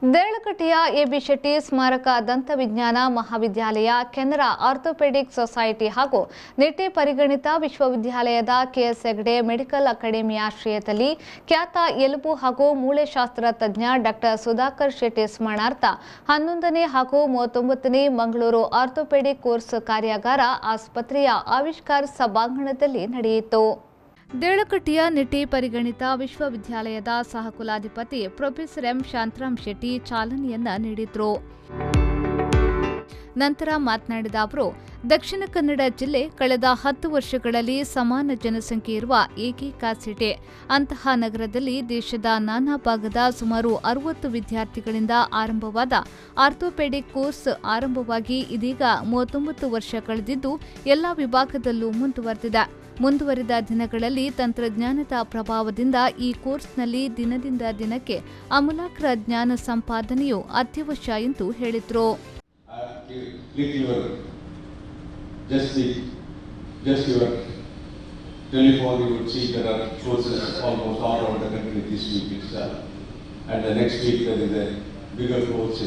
ದೇಳಕಟ್ಟೆಯ AB Shetty ಸ್ಮಾರಕ ದಂತವಿಜ್ಞಾನ ಮಹಾವಿದ್ಯಾಲಯ, Canara orthopaedic society ಹಾಗೂ ನಿಟ್ಟೆ ಪರಿಗಣಿತ ವಿಶ್ವವಿದ್ಯಾಲಯದ ಕೆಎಸ್ ಹೆಗ್ಡೆ ಮೆಡಿಕಲ್ ಅಕಾಡೆಮಿ ಆಶ್ರಯದಲ್ಲಿ ಖ್ಯಾತ ಎಲುಬು ಹಾಗೂ ಮೂಳೆಶಾಸ್ತ್ರ ತಜ್ಞ ಡಾಕ್ಟರ್ ಸುಧಾಕರ್ ಶೆಟ್ಟಿ ಸ್ಮರಣಾರ್ಥ 11ನೇ ಹಾಗೂ 39ನೇ ಮಂಗಳೂರು ಆರ್ಥೋಪೆಡಿಕ್ ಕೋರ್ಸ್ ಕಾರ್ಯಾಗಾರ ಆಸ್ಪತ್ರೆಯ ಆವಿಷ್ಕಾರ ಸಭಾಂಗಣದಲ್ಲಿ ನಡೆಯಿತು. ದೇಳಕಟ್ಟೆಯ ನಿಟ್ಟೆ ಪರಿಗಣಿತ ವಿಶ್ವವಿದ್ಯಾಲಯದ ಸಹಕುಲಾಧಿಪತಿ ಪ್ರೊಫೆಸರ್ ಎಂ ಶಾಂತರಾಮ್ ಶೆಟ್ಟಿ ಚಾಲನೆಯನ್ನ ನೀಡಿದರು. ನಂತರ ಮಾತನಾಡಿದ ಅವರು, ದಕ್ಷಿಣ ಕನ್ನಡ ಜಿಲ್ಲೆ ಕಳೆದ 10 ವರ್ಷಗಳಲ್ಲಿ ಸಮಾನ ಜನಸಂಖ್ಯೆ ಇರುವ ಏಕೈಕ ಸಿಟಿ. ಅಂತಹ ನಗರದಲ್ಲಿ ದೇಶದ ನಾನಾ ಭಾಗದ ಸುಮಾರು 60 ವಿದ್ಯಾರ್ಥಿಗಳಿಂದ ಆರಂಭವಾದ ಆರ್ಥೋಪೆಡಿಕ್ ಕೋರ್ಸ್ ಆರಂಭವಾಗಿ ಇದೀಗ 39 ವರ್ಷ ಕಳೆದಿದ್ದು ಎಲ್ಲ ವಿಭಾಗದಲ್ಲೂ ಮುಂದುವರೆದಿದೆ. ಮುಂದುವರಿದ ದಿನಗಳಲ್ಲಿ ತಂತ್ರಜ್ಞಾನದ ಪ್ರಭಾವದಿಂದ ಈ ಕೋರ್ಸ್ನಲ್ಲಿ ದಿನದಿಂದ ದಿನಕ್ಕೆ ಆಮೂಲಾಗ್ರ ಜ್ಞಾನ ಸಂಪಾದನೆಯು ಅತ್ಯವಶ್ಯ ಎಂದು ಹೇಳಿದರು. Just your telephone, you would see there are courses almost all over the country this week itself. And the next week there is a bigger course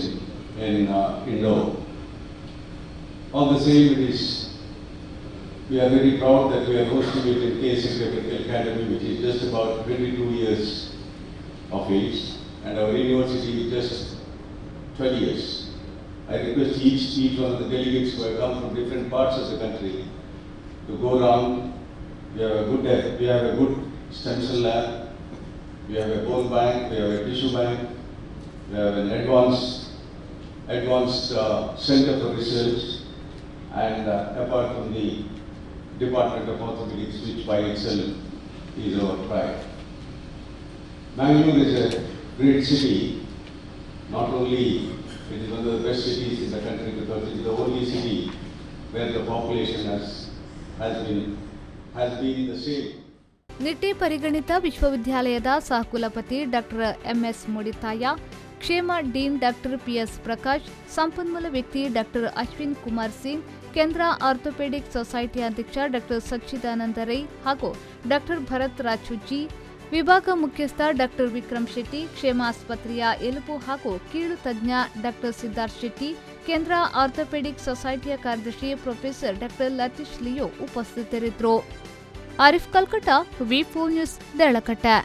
in Indore. All the same, we are very proud that we are hosting it in KS Medical Academy, which is just about 22 years of age, and our university is just 12 years. I request each one of the delegates who have come from different parts of the country to go around. We have a good stem cell lab, we have a bone bank, we have a tissue bank, we have an advanced center for research, and apart from the Department of Orthopaedic, which by itself is our pride. Bangalore is a great city. Not only it is one of the best cities in the country because it is the only city where the population has been in the same. Nitte ಪರಿಗಣಿತ ವಿಶ್ವವಿದ್ಯಾಲಯದ ಸಹಕುಲಪತಿ doctor MS ಮುಡಿತಾಯ, ಕ್ಷೇಮ dean doctor PS Prakash, ಸಂಪನ್ಮೂಲ ವ್ಯಕ್ತಿ doctor Ashwin Kumar Singh, ಕೇಂದ್ರ orthopaedic society ಅಧ್ಯಕ್ಷ doctor ಸಚ್ಚಿದಾನಂದ ರೈ ಹಾಗೂ doctor Bharat ರಾಜುಜಿ, ವಿಭಾಗ ಮುಖ್ಯಸ್ಥ doctor Vikram Shetty, ಕ್ಷೇಮ ಆಸ್ಪತ್ರೆಯ ಎಲುಬು ಹಾಗೂ ಕೀಳು ತಜ್ಞ ಡಾಕ್ಟರ್ ಸಿದ್ಧಾರ್ಥ್ ಶೆಟ್ಟಿ, ಕೇಂದ್ರ ಆರ್ಥೋಪೆಡಿಕ್ ಸೊಸೈಟಿಯ ಕಾರ್ಯದರ್ಶಿ ಪ್ರೊಫೆಸರ್ ಡಾಕ್ಟರ್ ಲತೀಶ್ ಲಿಯೋ ಉಪಸ್ಥಿತರಿದ್ದರು. ಆರಿಫ್ ಕಲ್ಕಟ್ಟ, ವಿ4 ನ್ಯೂಸ್, ದೇಳಕಟ್ಟೆ.